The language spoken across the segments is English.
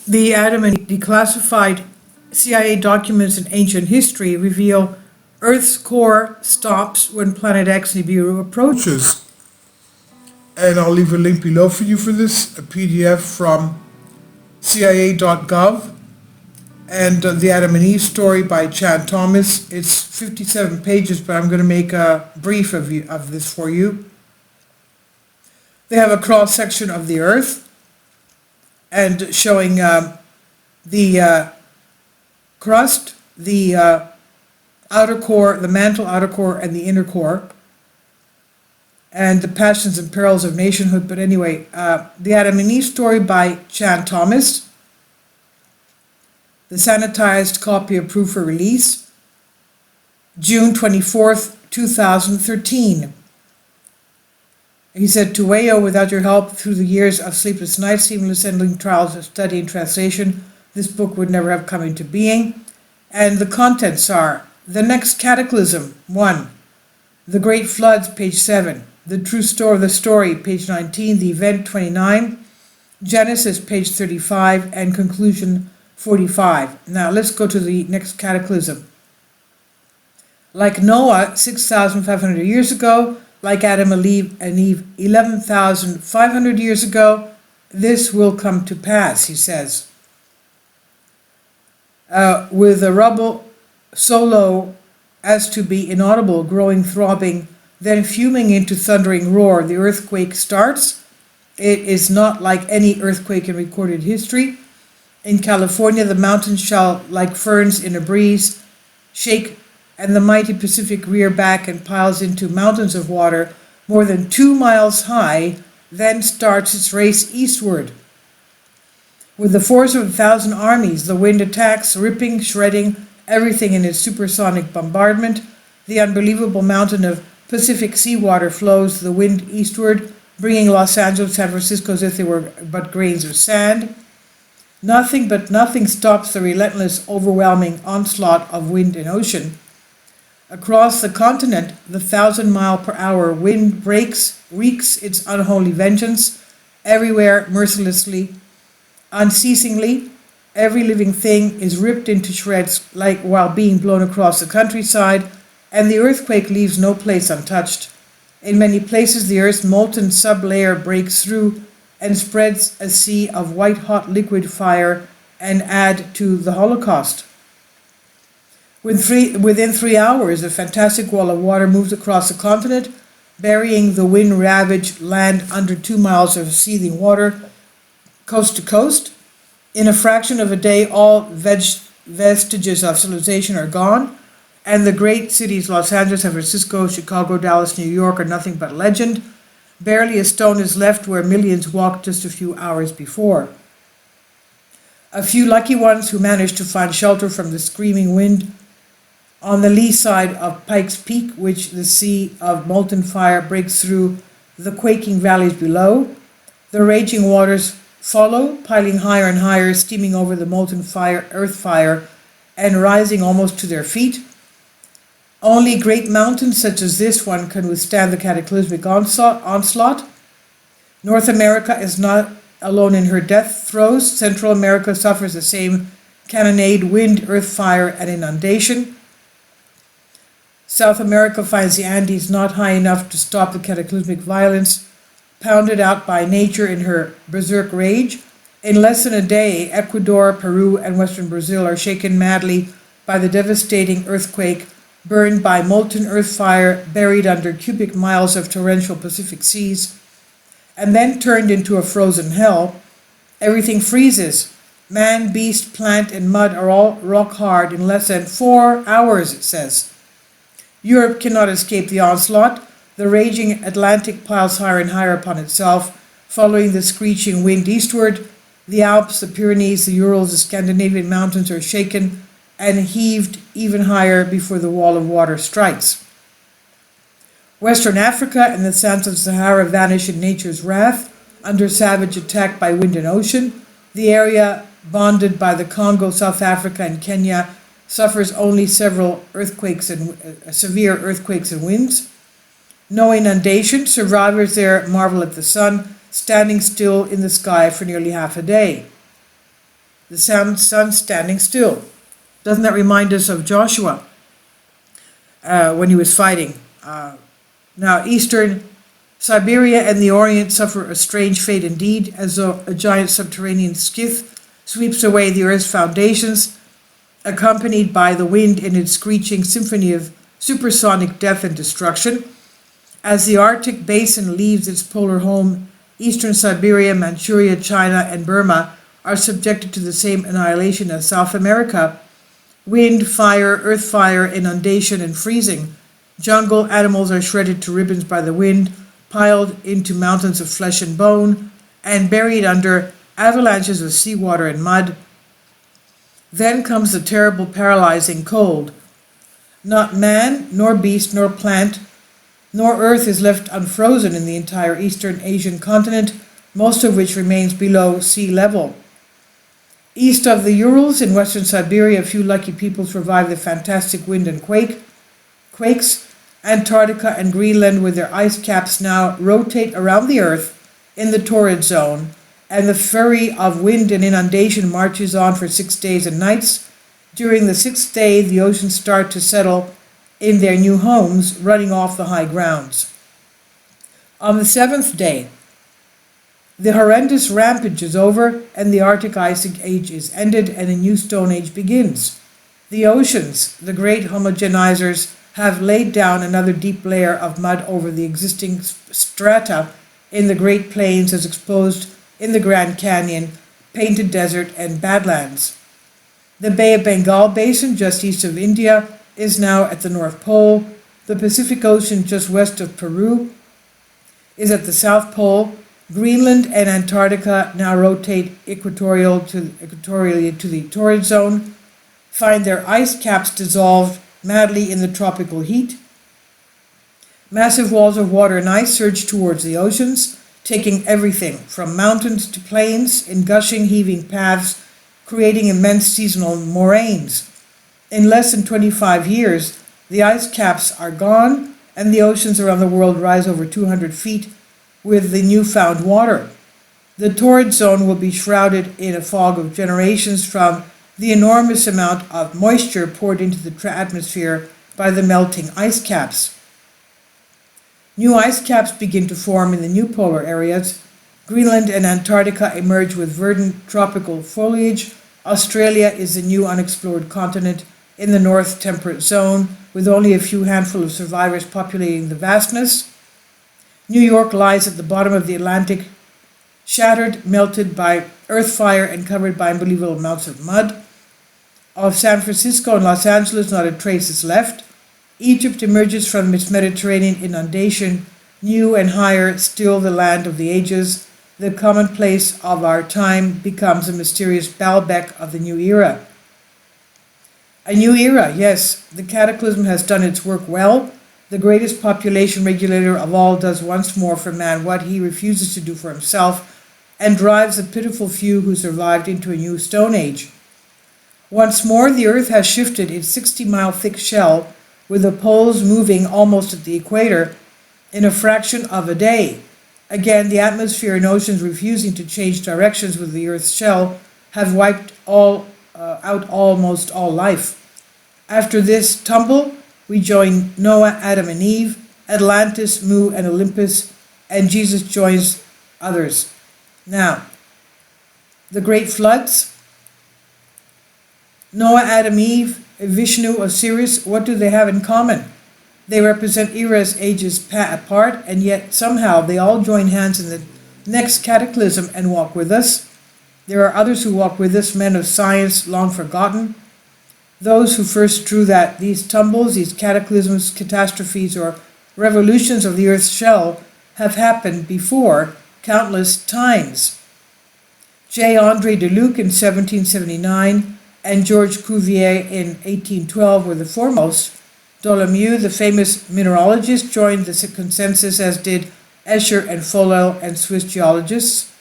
The Adam and Eve declassified CIA documents in ancient history reveal Earth's core stops when Planet X Nibiru approaches. And I'll leave a link below for you for this, a PDF from CIA.gov, and the Adam and Eve story by Chan Thomas. It's 57 pages, but I'm going to make a brief of this for you. They have a cross-section of the Earth and showing the crust, the outer core, the mantle outer core, and the inner core, and the passions and perils of nationhood. But anyway, the Adam and Eve story by Chan Thomas, the sanitized copy approved for release, June 24th, 2013. He said, to Wayo, without your help through the years of sleepless nights, seamless ending trials of study and translation, this book would never have come into being. And the contents are: the next cataclysm, 1. The Great Floods, page 7. The True Story of the Story, page 19. The Event, 29. Genesis, page 35. And Conclusion, 45. Now let's go to the next cataclysm. Like Noah 6,500 years ago, like Adam and Eve 11,500 years ago, this will come to pass, he says. With the rubble so low as to be inaudible, growing, throbbing, then fuming into thundering roar, the earthquake starts. It is not like any earthquake in recorded history. In California, the mountains shall, like ferns in a breeze, shake, and the mighty Pacific rear back and piles into mountains of water more than 2 miles high, then starts its race eastward. With the force of 1,000 armies, the wind attacks, ripping, shredding everything in its supersonic bombardment. The unbelievable mountain of Pacific seawater flows the wind eastward, bringing Los Angeles, San Francisco as if they were but grains of sand. Nothing stops the relentless, overwhelming onslaught of wind and ocean. Across the continent, the 1,000-mile-per-hour wind wreaks its unholy vengeance, everywhere mercilessly, unceasingly. Every living thing is ripped into shreds like while being blown across the countryside, and the earthquake leaves no place untouched. In many places, the Earth's molten sublayer breaks through and spreads a sea of white-hot liquid fire and add to the Holocaust. Within 3 hours, a fantastic wall of water moves across the continent, burying the wind-ravaged land under 2 miles of seething water, coast to coast. In a fraction of a day, all vestiges of civilization are gone, and the great cities Los Angeles, San Francisco, Chicago, Dallas, New York are nothing but legend. Barely a stone is left where millions walked just a few hours before. A few lucky ones who managed to find shelter from the screaming wind on the lee side of Pikes Peak, which the sea of molten fire breaks through the quaking valleys below. The raging waters follow, piling higher and higher, steaming over the molten earth fire, and rising almost to their feet. Only great mountains such as this one can withstand the cataclysmic onslaught. North America is not alone in her death throes. Central America suffers the same cannonade, wind, earth fire, and inundation. South America finds the Andes not high enough to stop the cataclysmic violence, pounded out by nature in her berserk rage. In less than a day, Ecuador, Peru, and western Brazil are shaken madly by the devastating earthquake, burned by molten earth fire, buried under cubic miles of torrential Pacific seas, and then turned into a frozen hell. Everything freezes. Man, beast, plant, and mud are all rock hard in less than 4 hours, it says. Europe cannot escape the onslaught. The raging Atlantic piles higher and higher upon itself, following the screeching wind eastward. The Alps, the Pyrenees, the Urals, the Scandinavian mountains are shaken and heaved even higher before the wall of water strikes. Western Africa and the sands of Sahara vanish in nature's wrath under savage attack by wind and ocean. The area bonded by the Congo, South Africa, and Kenya suffers only several severe earthquakes and winds. No inundation. Survivors there marvel at the sun standing still in the sky for nearly half a day. the sun standing still. Doesn't that remind us of Joshua when he was fighting? Now, eastern Siberia and the Orient suffer a strange fate indeed, as though a giant subterranean skiff sweeps away the Earth's foundations, accompanied by the wind in its screeching symphony of supersonic death and destruction. As the Arctic basin leaves its polar home, eastern Siberia, Manchuria, China, and Burma are subjected to the same annihilation as South America. Wind, fire, earth fire, inundation, and freezing. Jungle animals are shredded to ribbons by the wind, piled into mountains of flesh and bone, and buried under avalanches of seawater and mud. Then comes the terrible paralyzing cold. Not man, nor beast, nor plant, nor earth is left unfrozen in the entire eastern Asian continent, most of which remains below sea level. East of the Urals in western Siberia, a few lucky people survive the fantastic wind and quakes. Antarctica and Greenland, with their ice caps, now rotate around the Earth in the torrid zone, and the fury of wind and inundation marches on for 6 days and nights. During the 6th day, the oceans start to settle in their new homes, running off the high grounds. On the 7th day, the horrendous rampage is over, and the Arctic Ice Age is ended, and a new Stone Age begins. The oceans, the great homogenizers, have laid down another deep layer of mud over the existing strata in the Great Plains as exposed in the Grand Canyon, Painted Desert, and Badlands. The Bay of Bengal basin, just east of India, is now at the North Pole. The Pacific Ocean, just west of Peru, is at the South Pole. Greenland and Antarctica now rotate equatorially to the torrid zone, find their ice caps dissolved madly in the tropical heat. Massive walls of water and ice surge towards the oceans, taking everything from mountains to plains in gushing, heaving paths, creating immense seasonal moraines. In less than 25 years, the ice caps are gone, and the oceans around the world rise over 200 feet with the newfound water. The torrid zone will be shrouded in a fog of generations from the enormous amount of moisture poured into the atmosphere by the melting ice caps. New ice caps begin to form in the new polar areas. Greenland and Antarctica emerge with verdant tropical foliage. Australia is the new unexplored continent in the North Temperate Zone, with only a few handful of survivors populating the vastness. New York lies at the bottom of the Atlantic, shattered, melted by earth fire, and covered by unbelievable amounts of mud. Of San Francisco and Los Angeles, not a trace is left. Egypt emerges from its Mediterranean inundation, new and higher, still the land of the ages. The commonplace of our time becomes a mysterious Baalbek of the new era. A new era, yes, the cataclysm has done its work well. The greatest population regulator of all does once more for man what he refuses to do for himself, and drives the pitiful few who survived into a new Stone Age. Once more, the Earth has shifted its 60-mile thick shell, with the poles moving almost at the equator in a fraction of a day. Again, the atmosphere and oceans refusing to change directions with the Earth's shell have wiped out almost all life. After this tumble, we join Noah, Adam, and Eve, Atlantis, Mu, and Olympus, and Jesus joins others. Now, the great floods, Noah, Adam, Eve, Vishnu, Osiris, what do they have in common? They represent eras, ages apart, and yet somehow they all join hands in the next cataclysm and walk with us. There are others who walk with us, men of science long forgotten. Those who first drew that these tumbles, these cataclysms, catastrophes, or revolutions of the Earth's shell have happened before countless times. J. André de Luc in 1779 and Georges Cuvier in 1812 were the foremost. Dolomieu, the famous mineralogist, joined the consensus, as did Escher and Folel and Swiss geologists.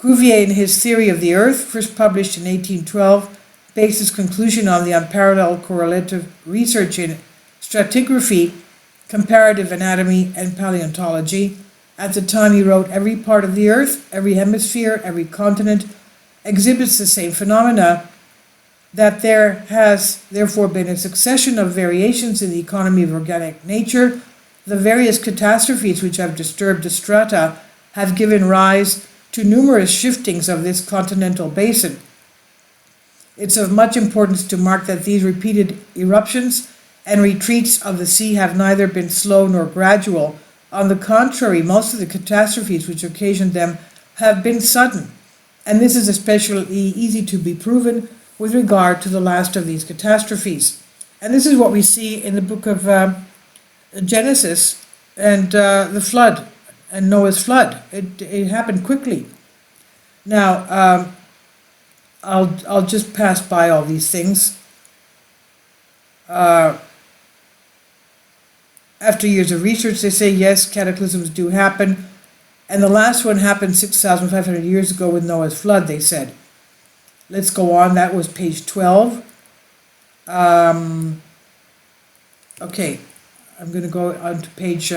Cuvier, in his Theory of the Earth, first published in 1812, based his conclusion on the unparalleled correlative research in stratigraphy, comparative anatomy, and paleontology. At the time he wrote, every part of the Earth, every hemisphere, every continent, exhibits the same phenomena, that there has therefore been a succession of variations in the economy of organic nature. The various catastrophes which have disturbed the strata have given rise to numerous shiftings of this continental basin. It's of much importance to mark that these repeated eruptions and retreats of the sea have neither been slow nor gradual. On the contrary, most of the catastrophes which occasioned them have been sudden, and this is especially easy to be proven with regard to the last of these catastrophes. And this is what we see in the book of Genesis and the flood and Noah's flood. It happened quickly. Now, I'll just pass by all these things. After years of research, they say, yes, cataclysms do happen. And the last one happened 6,500 years ago with Noah's flood, they said. Let's go on. That was page 12. Okay, I'm going to go on to page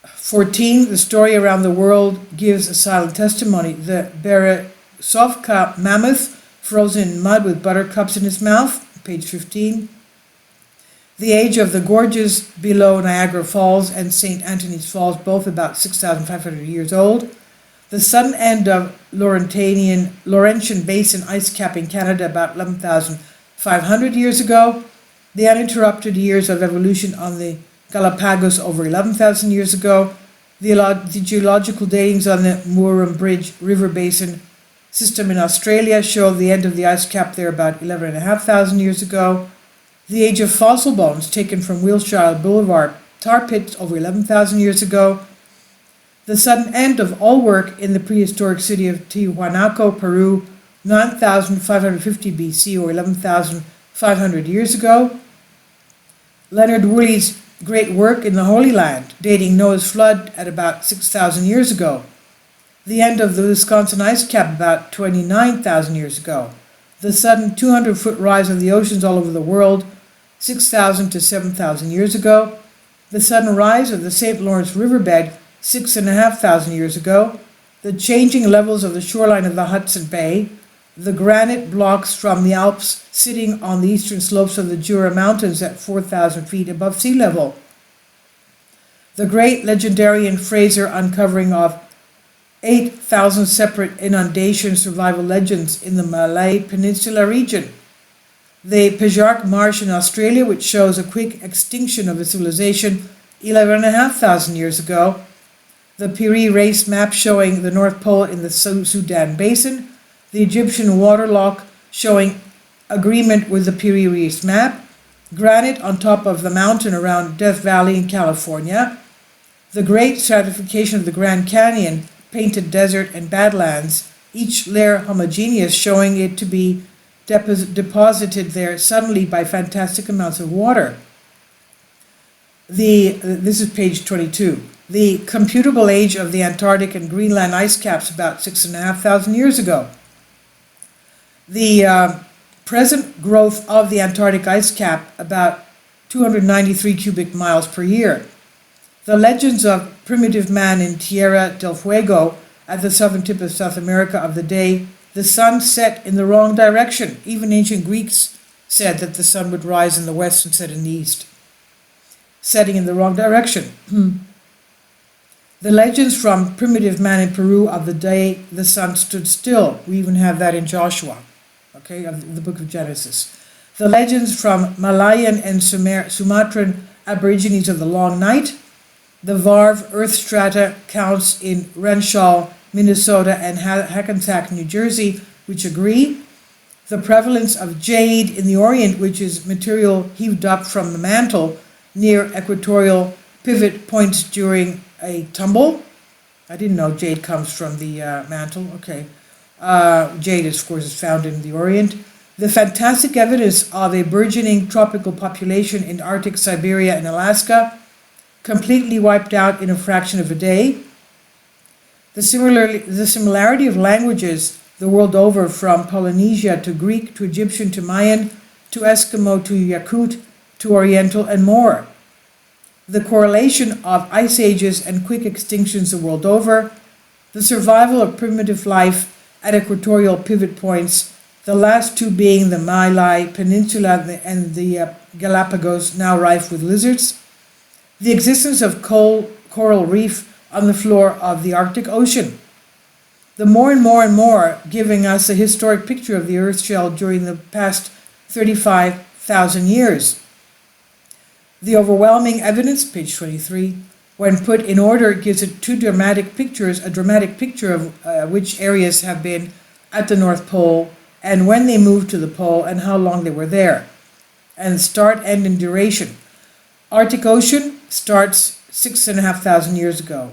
14. The story around the world gives a silent testimony. The Beresovka mammoth frozen in mud with buttercups in his mouth, page 15. The age of the gorges below Niagara Falls and St. Anthony's Falls, both about 6,500 years old. The sudden end of Laurentian Basin ice cap in Canada about 11,500 years ago. The uninterrupted years of evolution on the Galapagos over 11,000 years ago. The geological datings on the Murrum Bridge River Basin system in Australia show the end of the ice cap there about 11,500 years ago. The age of fossil bones taken from Wilshire Boulevard tar pits over 11,000 years ago. The sudden end of all work in the prehistoric city of Tiwanaku, Peru, 9,550 BC or 11,500 years ago. Leonard Woolley's great work in the Holy Land, dating Noah's flood at about 6,000 years ago. The end of the Wisconsin ice cap about 29,000 years ago. The sudden 200-foot rise of the oceans all over the world, 6,000 to 7,000 years ago. The sudden rise of the St. Lawrence riverbed, 6,500 years ago. The changing levels of the shoreline of the Hudson Bay. The granite blocks from the Alps sitting on the eastern slopes of the Jura Mountains at 4,000 feet above sea level. The great legendary Fraser uncovering of 8,000 separate inundation survival legends in the Malay Peninsula region. The Pejark Marsh in Australia, which shows a quick extinction of a civilization 11,500 years ago. The Piri race map showing the North Pole in the Sudan Basin. The Egyptian water lock showing agreement with the Piri race map. Granite on top of the mountain around Death Valley in California. The great stratification of the Grand Canyon, painted desert and badlands, each layer homogeneous, showing it to be deposited there suddenly by fantastic amounts of water. This is page 22. The computable age of the Antarctic and Greenland ice caps about 6,500 years ago. The present growth of the Antarctic ice cap about 293 cubic miles per year. The legends of primitive man in Tierra del Fuego at the southern tip of South America of the day the sun set in the wrong direction. Even ancient Greeks said that the sun would rise in the west and set in the east, setting in the wrong direction. The legends from primitive man in Peru of the day the sun stood still. We even have that in Joshua, okay, of the book of Genesis. The legends from Malayan and Sumatran Aborigines of the long night. The Varv earth strata counts in Renshaw, Minnesota and Hackensack, New Jersey, which agree. The prevalence of jade in the Orient, which is material heaved up from the mantle near equatorial pivot points during a tumble. I didn't know jade comes from the mantle. Okay. Jade, of course, is found in the Orient. The fantastic evidence of a burgeoning tropical population in Arctic Siberia and Alaska, completely wiped out in a fraction of a day. The similarity of languages the world over, from Polynesia to Greek to Egyptian to Mayan to Eskimo to Yakut to Oriental and more. The correlation of ice ages and quick extinctions the world over. The survival of primitive life at equatorial pivot points, the last two being the Malay Peninsula and the Galapagos, now rife with lizards. The existence of coral reef on the floor of the Arctic Ocean. The more and more giving us a historic picture of the Earth shell during the past 35,000 years. The overwhelming evidence, page 23, when put in order, gives it a dramatic picture of which areas have been at the North Pole and when they moved to the pole and how long they were there. And start, end, and duration. Arctic Ocean starts 6,500 years ago.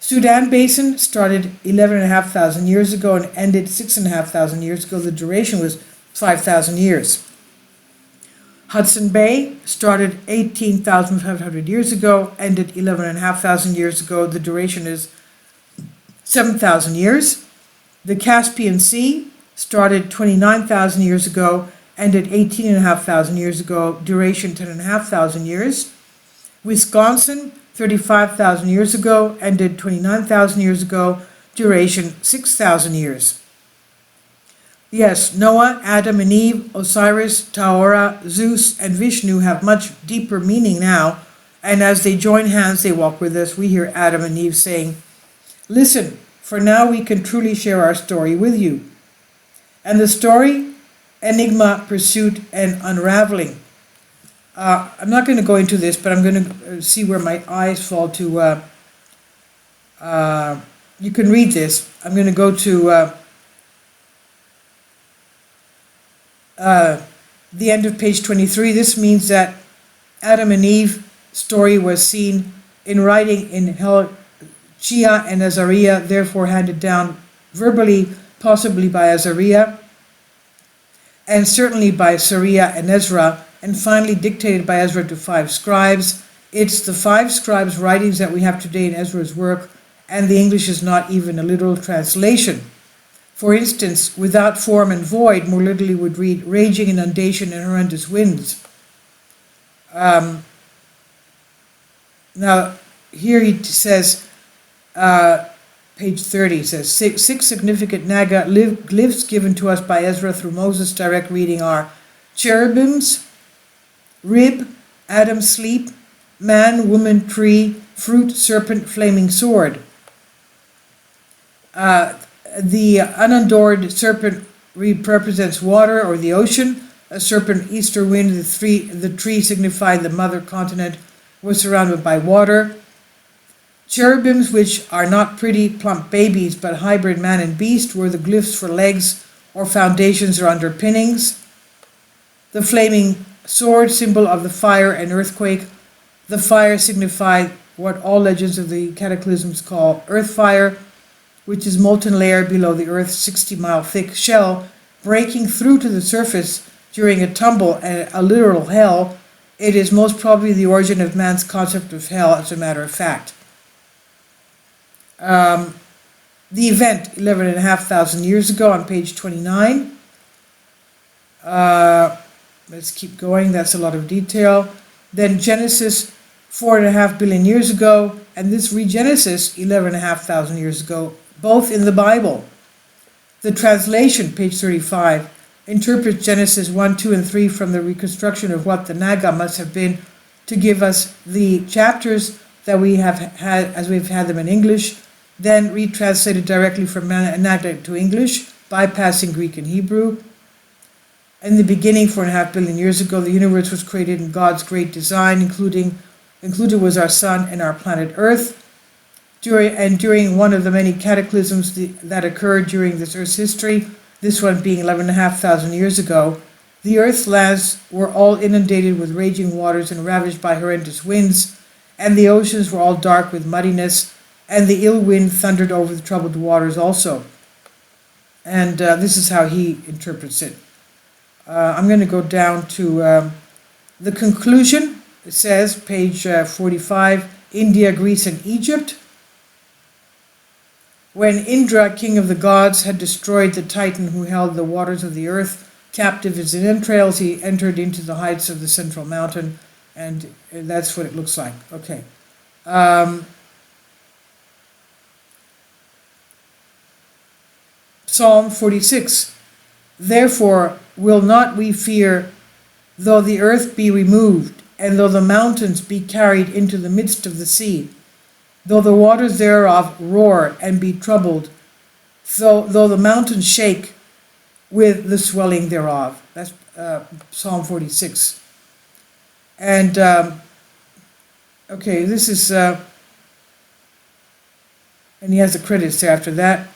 Sudan Basin started 11,500 years ago and ended 6,500 years ago. The duration was 5,000 years. Hudson Bay started 18,500 years ago, ended 11,500 years ago. The duration is 7,000 years. The Caspian Sea started 29,000 years ago, ended 18,500 years ago. Duration 10,500 years. Wisconsin, 35,000 years ago, ended 29,000 years ago. Duration 6,000 years. Yes, Noah, Adam and Eve, Osiris, Taora, Zeus, and Vishnu have much deeper meaning now, and as they join hands, they walk with us. We hear Adam and Eve saying, "Listen, for now we can truly share our story with you." And the story, enigma, pursuit, and unraveling. I'm not going to go into this, but I'm going to see where my eyes fall to. You can read this. I'm going to go to the end of page 23. This means that Adam and Eve story was seen in writing in Chia and Azariah, therefore handed down verbally, possibly by Azariah, and certainly by Sariah and Ezra, and finally dictated by Ezra to 5 scribes. It's the 5 scribes' writings that we have today in Ezra's work, and the English is not even a literal translation. For instance, without form and void, more literally would read raging inundation and horrendous winds. Now, here he says, page 30 says, six significant Naga glyphs given to us by Ezra through Moses' direct reading are cherubims, rib, Adam's sleep, man, woman, tree, fruit, serpent, flaming sword. The unadorned serpent represents water or the ocean. A serpent, easter wind, the tree signifying the mother continent, was surrounded by water. Cherubims, which are not pretty plump babies but hybrid man and beast, were the glyphs for legs or foundations or underpinnings. The flaming sword, symbol of the fire and earthquake. The fire signified what all legends of the cataclysms call earth fire, which is molten layer below the Earth's 60-mile thick shell, breaking through to the surface during a tumble and a literal hell. It is most probably the origin of man's concept of hell, as a matter of fact. The event, 11,500 years ago, on page 29. Let's keep going, that's a lot of detail. Then Genesis, 4.5 billion years ago, and this regenesis, 11,500 years ago, both in the Bible. The translation, page 35, interprets Genesis 1, 2, and 3 from the reconstruction of what the Naga must have been to give us the chapters that we have had as we've had them in English, then retranslated directly from Naga to English, bypassing Greek and Hebrew. In the beginning, 4.5 billion years ago, the universe was created in God's great design, included was our sun and our planet Earth. During one of the many cataclysms that occurred during this Earth's history, this one being 11,500 years ago, the Earth's lands were all inundated with raging waters and ravaged by horrendous winds, and the oceans were all dark with muddiness, and the ill wind thundered over the troubled waters also. And this is how he interprets it. I'm going to go down to the conclusion. It says, page 45, India, Greece, and Egypt. When Indra, king of the gods, had destroyed the Titan who held the waters of the earth captive in his entrails, he entered into the heights of the central mountain, and that's what it looks like. Okay. Psalm 46. Therefore will not we fear, though the earth be removed, and though the mountains be carried into the midst of the sea, though the waters thereof roar and be troubled, though the mountains shake with the swelling thereof. That's Psalm 46. And, okay, this is, and he has the credits there after that.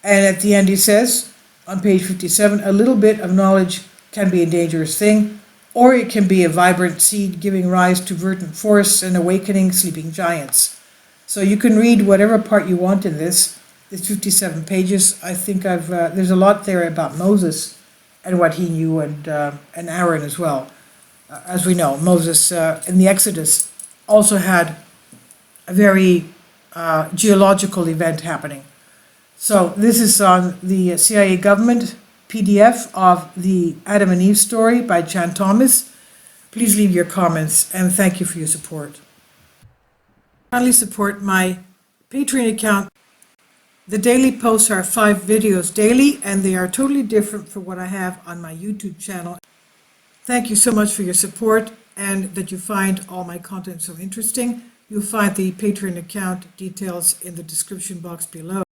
And at the end he says, on page 57, a little bit of knowledge can be a dangerous thing, or it can be a vibrant seed giving rise to verdant forests and awakening sleeping giants. So you can read whatever part you want in this. It's 57 pages. I think there's a lot there about Moses and what he knew, and Aaron as well. As we know, Moses in the Exodus also had a very geological event happening. So this is on the CIA government PDF of the Adam and Eve story by Chan Thomas. Please leave your comments, and thank you for your support. Kindly support my Patreon account. The daily posts are 5 videos daily, and they are totally different from what I have on my YouTube channel. Thank you so much for your support, and that you find all my content so interesting. You'll find the Patreon account details in the description box below.